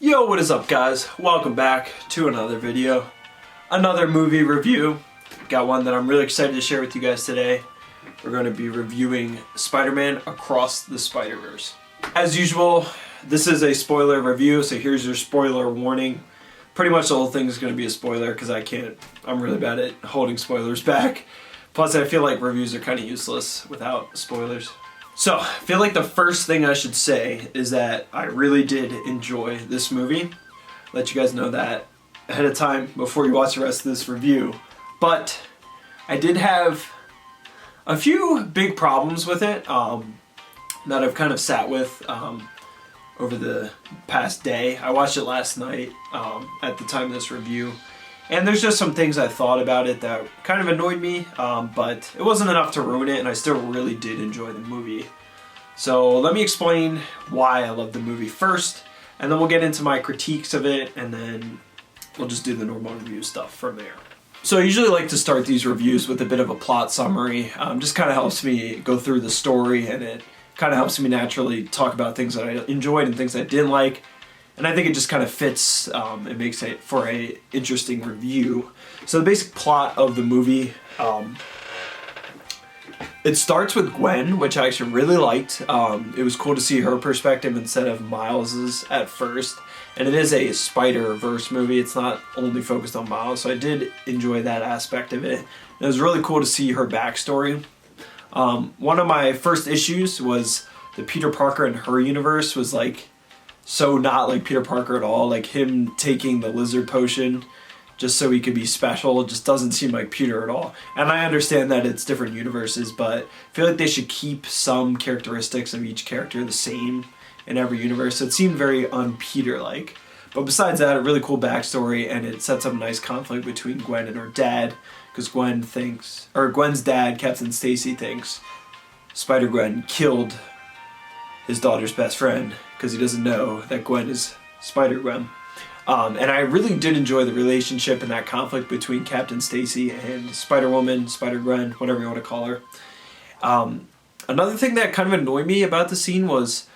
Yo, what is up guys? Welcome back to another video. Another movie review. Got one that I'm really excited to share with you guys today. We're going to be reviewing Spider-Man Across the Spider-Verse. As usual, this is a spoiler review, so here's your spoiler warning. Pretty much the whole thing is going to be a spoiler because I'm really bad at holding spoilers back. Plus I feel like reviews are kind of useless without spoilers. So, I feel like the first thing I should say is that I really did enjoy this movie. Let you guys know that ahead of time before you watch the rest of this review. But I did have a few big problems with it that I've kind of sat with over the past day. I watched it last night at the time of this review. And there's just some things I thought about it that kind of annoyed me, but it wasn't enough to ruin it, and I still really did enjoy the movie. So let me explain why I love the movie first, and then we'll get into my critiques of it, and then we'll just do the normal review stuff from there. So I usually like to start these reviews with a bit of a plot summary. Just kind of helps me go through the story, and it kind of helps me naturally talk about things that I enjoyed and things I didn't like. And I think it just kind of fits, it makes it for a interesting review. So the basic plot of the movie, it starts with Gwen, which I actually really liked. It was cool to see her perspective instead of Miles's at first. And it is a Spider-Verse movie, it's not only focused on Miles, so I did enjoy that aspect of it. And it was really cool to see her backstory. One of my first issues was the Peter Parker in her universe was like, so not like Peter Parker at all. Like him taking the lizard potion just so he could be special just doesn't seem like Peter at all. And I understand that it's different universes, but I feel like they should keep some characteristics of each character the same in every universe. So it seemed very un-Peter-like. But besides that, a really cool backstory, and it sets up a nice conflict between Gwen and her dad, because Gwen's dad, Captain Stacy, thinks Spider-Gwen killed his daughter's best friend because he doesn't know that Gwen is Spider-Gwen. And I really did enjoy the relationship and that conflict between Captain Stacy and Spider-Woman, Spider-Gwen, whatever you want to call her. Another thing that kind of annoyed me about the scene was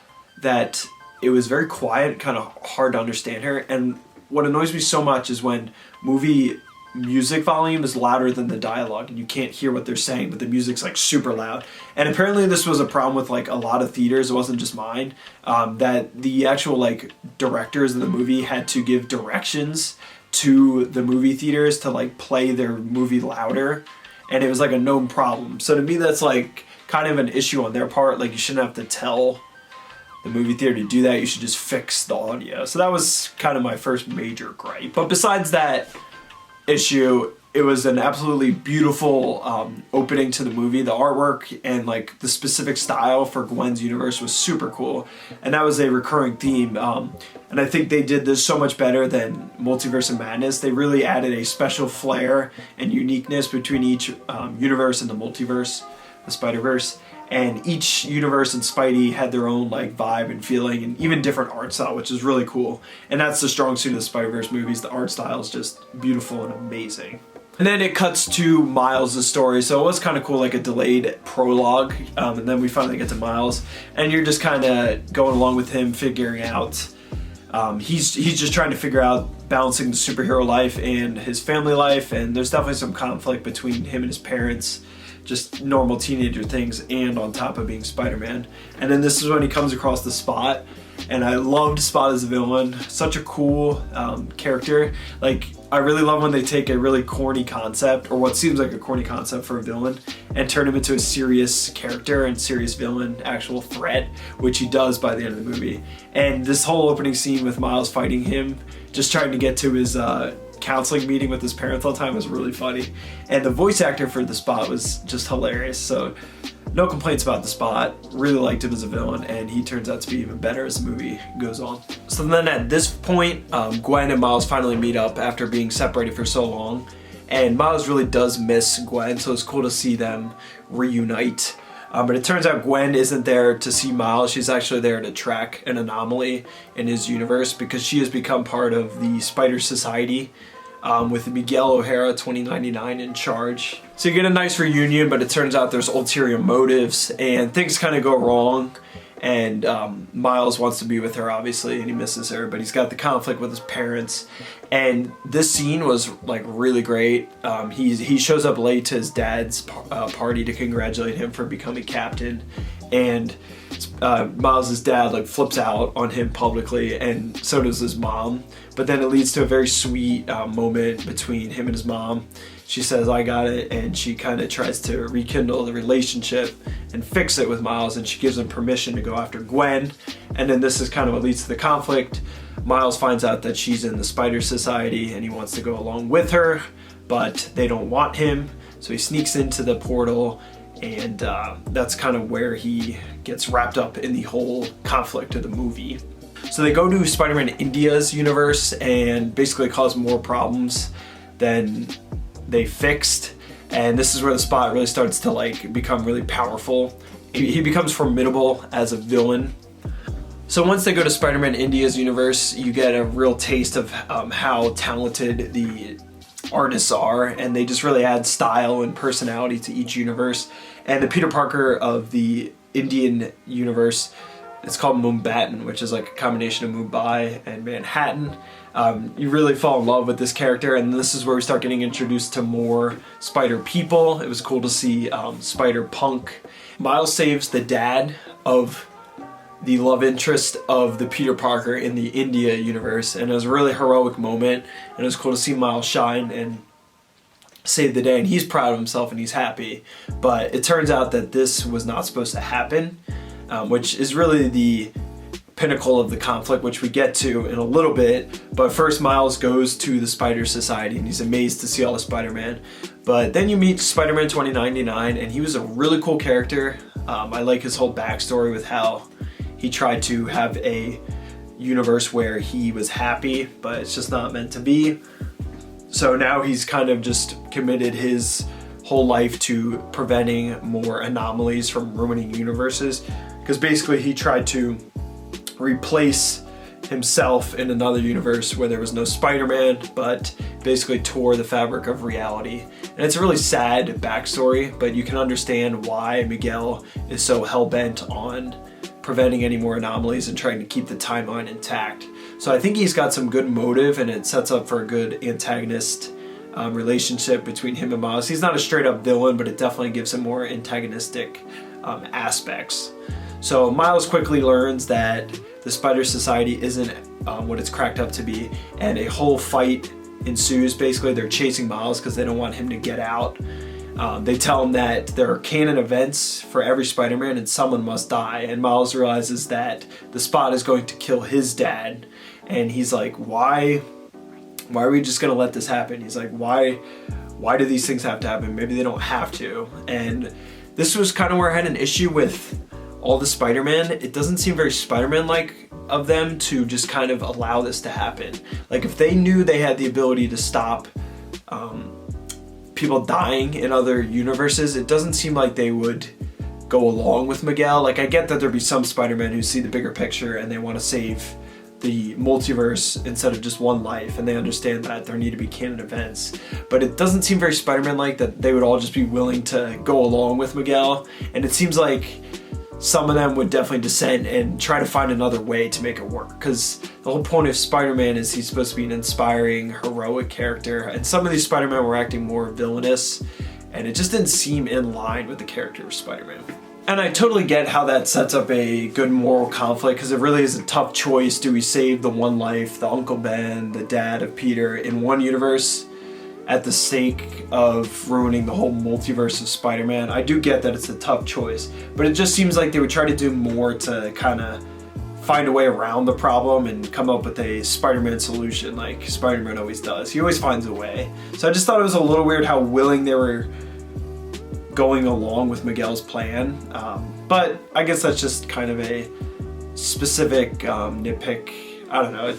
that it was very quiet, kind of hard to understand her. And what annoys me so much is when movie music volume is louder than the dialogue and you can't hear what they're saying, but the music's like super loud. And apparently this was a problem with like a lot of theaters, it wasn't just mine, that the actual like directors of the movie had to give directions to the movie theaters to like play their movie louder, and it was like a known problem. So to me that's like kind of an issue on their part. Like you shouldn't have to tell the movie theater to do that, you should just fix the audio. So that was kind of my first major gripe. But besides that issue, it was an absolutely beautiful opening to the movie. The artwork and like the specific style for Gwen's universe was super cool, and that was a recurring theme, and I think they did this so much better than Multiverse of Madness. They really added a special flair and uniqueness between each universe and the multiverse, the Spider-Verse. And each universe and Spidey had their own like vibe and feeling and even different art style, which is really cool. And that's the strong suit of the Spider-Verse movies. The art style is just beautiful and amazing. And then it cuts to Miles' story. So it was kind of cool, like a delayed prologue. And then we finally get to Miles. And you're just kind of going along with him figuring out. He's just trying to figure out balancing the superhero life and his family life. And there's definitely some conflict between him and his parents. Just normal teenager things, and on top of being Spider-Man. And then this is when he comes across the Spot, and I loved Spot as a villain. Such a cool character. Like, I really love when they take a really corny concept, or what seems like a corny concept for a villain, and turn him into a serious character and serious villain, actual threat, which he does by the end of the movie. And this whole opening scene with Miles fighting him, just trying to get to his counseling meeting with his parents all the time was really funny. And the voice actor for the Spot was just hilarious, so no complaints about the Spot. Really liked him as a villain, and he turns out to be even better as the movie goes on. So then at this point, Gwen and Miles finally meet up after being separated for so long, and Miles really does miss Gwen, so it's cool to see them reunite. But it turns out Gwen isn't there to see Miles, she's actually there to track an anomaly in his universe because she has become part of the Spider Society, with Miguel O'Hara 2099 in charge. So you get a nice reunion, but it turns out there's ulterior motives and things kind of go wrong. and Miles wants to be with her, obviously, and he misses her, but he's got the conflict with his parents. And this scene was like really great. He shows up late to his dad's party to congratulate him for becoming captain, and Miles's dad like flips out on him publicly, and so does his mom. But then it leads to a very sweet moment between him and his mom. She says, "I got it," and she kind of tries to rekindle the relationship and fix it with Miles, and she gives him permission to go after Gwen. And then this is kind of what leads to the conflict. Miles finds out that she's in the Spider Society and he wants to go along with her, but they don't want him, so he sneaks into the portal, and that's kind of where he gets wrapped up in the whole conflict of the movie. So they go to Spider-Man India's universe and basically cause more problems than they fixed, and this is where the Spot really starts to like become really powerful. He becomes formidable as a villain. So once they go to Spider-Man India's universe, you get a real taste of how talented the artists are, and they just really add style and personality to each universe. And the Peter Parker of the Indian universe, it's called Mumbattan, which is like a combination of Mumbai and Manhattan. You really fall in love with this character, and this is where we start getting introduced to more Spider people. It was cool to see Spider Punk. Miles saves the dad of the love interest of the Peter Parker in the India universe, and it was a really heroic moment, and it was cool to see Miles shine and save the day, and he's proud of himself and he's happy. But it turns out that this was not supposed to happen, which is really the pinnacle of the conflict, which we get to in a little bit. But first, Miles goes to the Spider Society and he's amazed to see all the Spider-Man. But then you meet Spider-Man 2099, and he was a really cool character. I like his whole backstory with how he tried to have a universe where he was happy, but it's just not meant to be. So now he's kind of just committed his whole life to preventing more anomalies from ruining universes, because basically he tried to replace himself in another universe where there was no Spider-Man, but basically tore the fabric of reality. And it's a really sad backstory, but you can understand why Miguel is so hell-bent on preventing any more anomalies and trying to keep the timeline intact. So I think he's got some good motive, and it sets up for a good antagonist relationship between him and Miles. He's not a straight up villain, but it definitely gives him more antagonistic aspects. So Miles quickly learns that the Spider Society isn't what it's cracked up to be, and a whole fight ensues. Basically, they're chasing Miles because they don't want him to get out. They tell him that there are canon events for every Spider-Man and someone must die, and Miles realizes that the Spot is going to kill his dad, and he's like, why are we just gonna let this happen? He's like, why do these things have to happen? Maybe they don't have to. And this was kind of where I had an issue with all the Spider-Man. It doesn't seem very Spider-Man-like of them to just kind of allow this to happen. Like, if they knew they had the ability to stop people dying in other universes, it doesn't seem like they would go along with Miguel. Like, I get that there'd be some Spider-Man who see the bigger picture and they want to save the multiverse instead of just one life, and they understand that there need to be canon events. But it doesn't seem very Spider-Man-like that they would all just be willing to go along with Miguel. And it seems like some of them would definitely dissent and try to find another way to make it work, because the whole point of Spider-Man is he's supposed to be an inspiring, heroic character, and some of these Spider-Man were acting more villainous, and it just didn't seem in line with the character of Spider-Man. And I totally get how that sets up a good moral conflict, because it really is a tough choice. Do we save the one life, the Uncle Ben, the dad of Peter in one universe, at the sake of ruining the whole multiverse of Spider-Man? I do get that it's a tough choice, but it just seems like they would try to do more to kind of find a way around the problem and come up with a Spider-Man solution like Spider-Man always does. He always finds a way. So I just thought it was a little weird how willing they were going along with Miguel's plan. But I guess that's just kind of a specific nitpick. I don't know.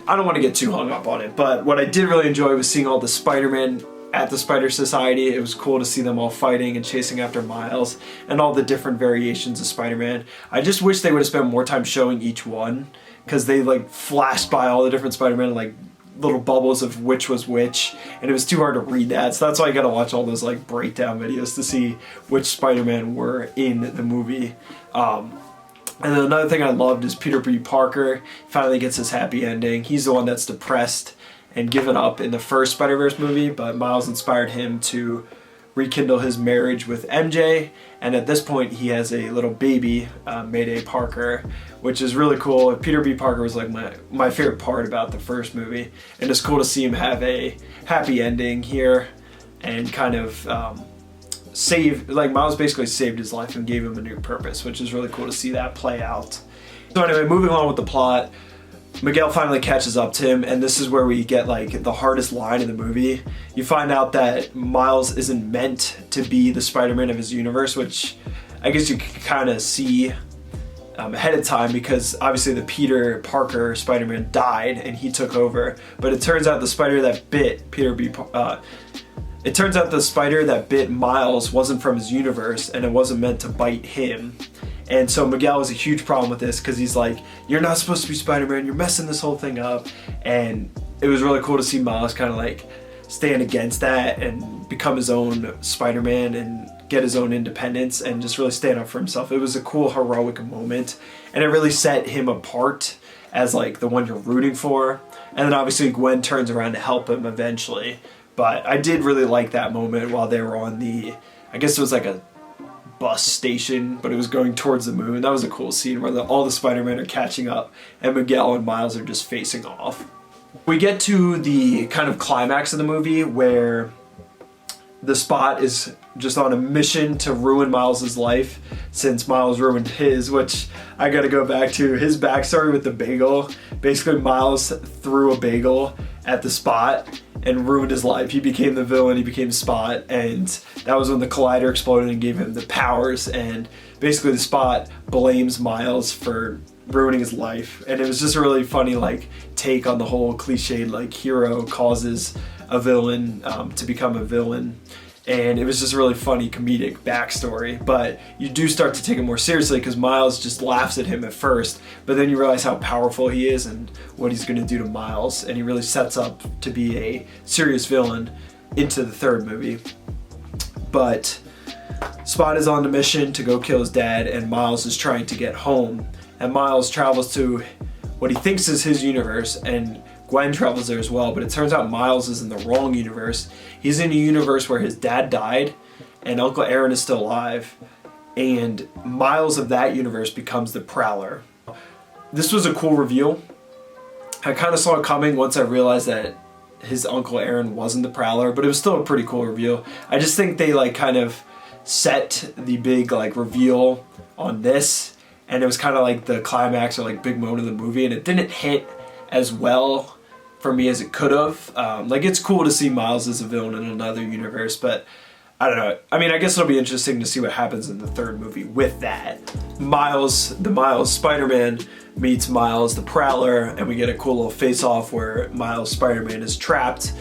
I don't want to get too hung up on it, but what I did really enjoy was seeing all the Spider-Man at the Spider Society. It was cool to see them all fighting and chasing after Miles and all the different variations of Spider-Man. I just wish they would have spent more time showing each one, because they like flashed by all the different Spider-Man, like little bubbles of which was which, and it was too hard to read that. So that's why you gotta watch all those like breakdown videos to see which Spider-Man were in the movie. And then another thing I loved is Peter B. Parker finally gets his happy ending. He's the one that's depressed and given up in the first Spider-Verse movie, but Miles inspired him to rekindle his marriage with MJ, and at this point he has a little baby, Mayday Parker, which is really cool. Peter B. Parker was like my favorite part about the first movie, and it's cool to see him have a happy ending here and kind of Miles basically saved his life and gave him a new purpose, which is really cool to see that play out. So anyway, moving on with the plot, Miguel finally catches up to him, and this is where we get like the hardest line in the movie. You find out that Miles isn't meant to be the Spider-Man of his universe, which I guess you can kind of see ahead of time, because obviously the Peter Parker Spider-Man died and he took over. But it turns out the spider that bit it turns out the spider that bit Miles wasn't from his universe, and it wasn't meant to bite him. And so Miguel has a huge problem with this, because he's like, you're not supposed to be Spider-Man, you're messing this whole thing up. And it was really cool to see Miles kind of like stand against that and become his own Spider-Man and get his own independence and just really stand up for himself. It was a cool, heroic moment, and it really set him apart as like the one you're rooting for. And then obviously Gwen turns around to help him eventually. But I did really like that moment while they were on the, I guess it was like a bus station, but it was going towards the moon. That was a cool scene where all the Spider-Men are catching up and Miguel and Miles are just facing off. We get to the kind of climax of the movie where the Spot is just on a mission to ruin Miles' life, since Miles ruined his, which I gotta go back to his backstory with the bagel. Basically, Miles threw a bagel at the Spot and ruined his life. He became the villain, he became Spot, and that was when the collider exploded and gave him the powers, and basically the Spot blames Miles for ruining his life. And it was just a really funny like take on the whole cliched like hero causes a villain to become a villain. And it was just a really funny comedic backstory, but you do start to take it more seriously because Miles just laughs at him at first, but then you realize how powerful he is and what he's going to do to Miles, and he really sets up to be a serious villain into the third movie. But Spot is on a mission to go kill his dad, and Miles is trying to get home, and Miles travels to what he thinks is his universe, and Gwen travels there as well, but it turns out Miles is in the wrong universe. He's in a universe where his dad died and Uncle Aaron is still alive, and Miles of that universe becomes the Prowler. This was a cool reveal. I kind of saw it coming once I realized that his Uncle Aaron wasn't the Prowler, but it was still a pretty cool reveal. I just think they like kind of set the big like reveal on this, and it was kind of like the climax or like big moment of the movie, and it didn't hit as well for me as it could have. Like, it's cool to see Miles as a villain in another universe, but I don't know. I mean, I guess it'll be interesting to see what happens in the third movie with that. Miles Spider-Man meets Miles the Prowler, and we get a cool little face-off where Miles Spider-Man is trapped,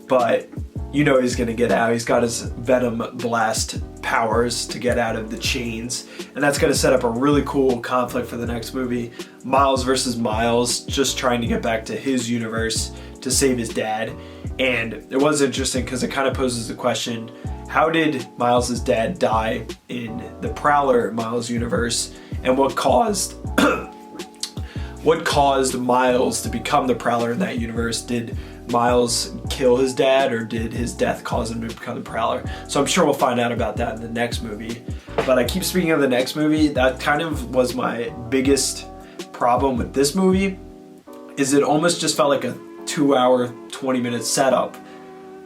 but you know he's gonna get out. He's got his Venom Blast powers to get out of the chains, and that's gonna set up a really cool conflict for the next movie. Miles versus Miles, just trying to get back to his universe to save his dad. And it was interesting because it kind of poses the question, how did Miles' dad die in the Prowler Miles universe, and what caused Miles to become the Prowler in that universe? Did Miles kill his dad, or did his death cause him to become the Prowler? So I'm sure we'll find out about that in the next movie. But I keep speaking of the next movie. That kind of was my biggest problem with this movie, is it almost just felt like a 2-hour, 20-minute setup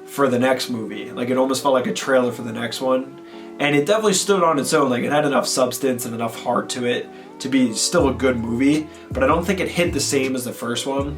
for the next movie. Like, it almost felt like a trailer for the next one. And it definitely stood on its own. Like, it had enough substance and enough heart to it to be still a good movie, but I don't think it hit the same as the first one.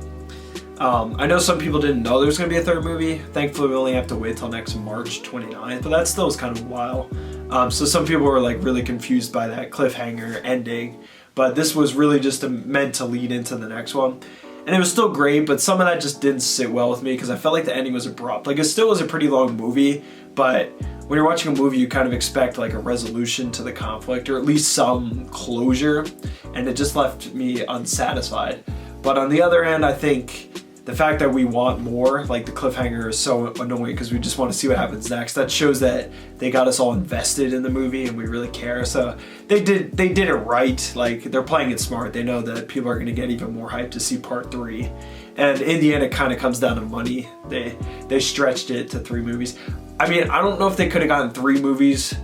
I know some people didn't know there was going to be a third movie. Thankfully, we only have to wait till next March 29th, but that still was kind of a while. So some people were like really confused by that cliffhanger ending, but this was really just meant to lead into the next one. And it was still great, but some of that just didn't sit well with me because I felt like the ending was abrupt. Like, it still was a pretty long movie, but when you're watching a movie, you kind of expect like a resolution to the conflict, or at least some closure, and it just left me unsatisfied. But on the other end, I think the fact that we want more, like the cliffhanger is so annoying because we just want to see what happens next. That shows that they got us all invested in the movie and we really care. So they did it right. Like, they're playing it smart. They know that people are going to get even more hyped to see part 3. And in the end, it kind of comes down to money. They stretched it to 3 movies. I mean, I don't know if they could have gotten 3 movies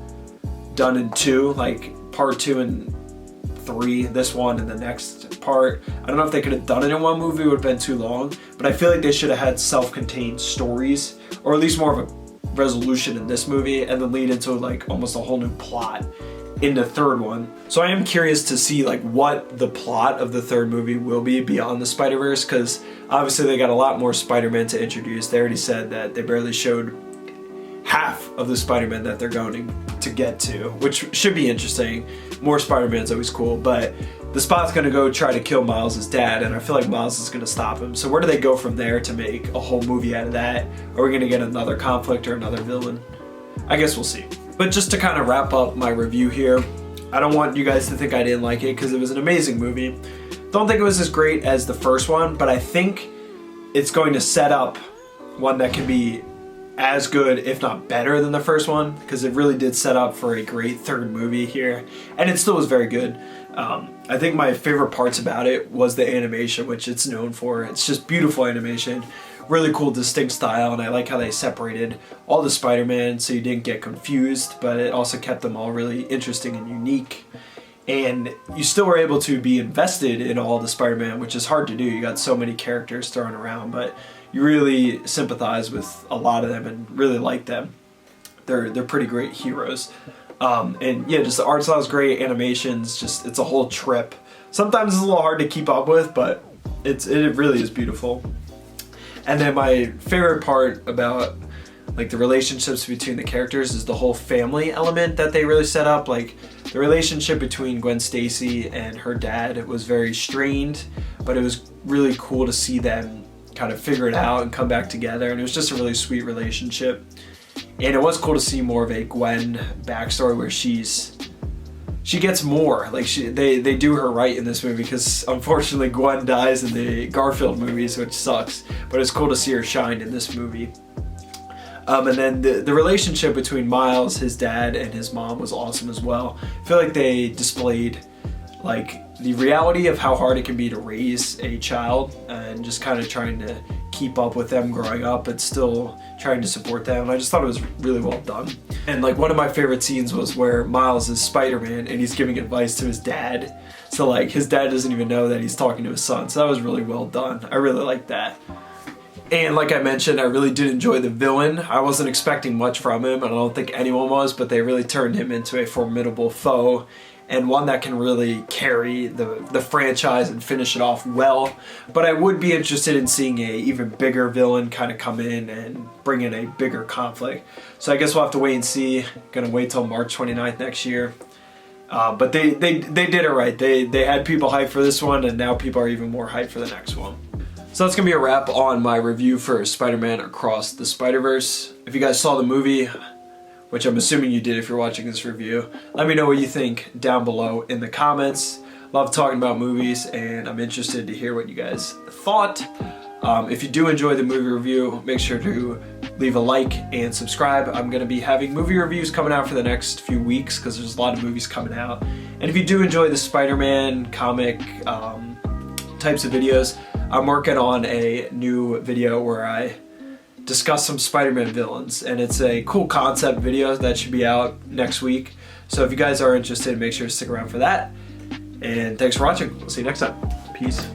done in 2, like part 2 and 3, this one and the next part. I don't know if they could have done it in 1 movie, it would have been too long, but I feel like they should have had self-contained stories, or at least more of a resolution in this movie, and then lead into like almost a whole new plot in the 3rd one. So I am curious to see like what the plot of the 3rd movie will be beyond the Spider-Verse, because obviously they got a lot more Spider-Man to introduce. They already said that they barely showed half of the Spider-Man that they're going to get to, which should be interesting. More Spider-Man's always cool, but the Spot's gonna go try to kill Miles' dad, and I feel like Miles is gonna stop him. So where do they go from there to make a whole movie out of that? Are we gonna get another conflict or another villain? I guess we'll see. But just to kind of wrap up my review here, I don't want you guys to think I didn't like it, because it was an amazing movie. Don't think it was as great as the first one, but I think it's going to set up one that can be as good, if not better, than the first one, because it really did set up for a great 3rd movie here, and it still was very good. I think my favorite parts about it was the animation, which it's known for. It's just beautiful animation, really cool, distinct style, and I like how they separated all the Spider-Man so you didn't get confused, but it also kept them all really interesting and unique. And you still were able to be invested in all the Spider-Man, which is hard to do. You got so many characters thrown around, but you really sympathize with a lot of them and really like them. They're pretty great heroes. And yeah, just the art style is great, animations, just it's a whole trip. Sometimes it's a little hard to keep up with, but it really is beautiful. And then my favorite part about like the relationships between the characters is the whole family element that they really set up. Like the relationship between Gwen Stacy and her dad was very strained, but it was really cool to see them kind of figure it out and come back together, and it was just a really sweet relationship. And it was cool to see more of a Gwen backstory where she gets more, like they do her right in this movie, because unfortunately Gwen dies in the Garfield movies, which sucks, but it's cool to see her shine in this movie. And then the relationship between Miles, his dad, and his mom was awesome as well. I feel like they displayed like the reality of how hard it can be to raise a child, and just kind of trying to keep up with them growing up but still trying to support them. I just thought it was really well done. And like one of my favorite scenes was where Miles is Spider-Man and he's giving advice to his dad. So like his dad doesn't even know that he's talking to his son. So that was really well done. I really liked that. And like I mentioned, I really did enjoy the villain. I wasn't expecting much from him, and I don't think anyone was, but they really turned him into a formidable foe, and one that can really carry the franchise and finish it off well. But I would be interested in seeing a even bigger villain kind of come in and bring in a bigger conflict. So I guess we'll have to wait and see. Gonna wait till March 29th next year. But they did it right. They had people hyped for this one, and now people are even more hyped for the next one. So that's gonna be a wrap on my review for Spider-Man Across the Spider-Verse. If you guys saw the movie, which I'm assuming you did if you're watching this review, let me know what you think down below in the comments. Love talking about movies, and I'm interested to hear what you guys thought. If you do enjoy the movie review, make sure to leave a like and subscribe. I'm going to be having movie reviews coming out for the next few weeks because there's a lot of movies coming out. And if you do enjoy the Spider-Man comic types of videos, I'm working on a new video where I discuss some Spider-Man villains, and it's a cool concept video that should be out next week. So if you guys are interested, make sure to stick around for that. And thanks for watching. We'll see you next time. Peace.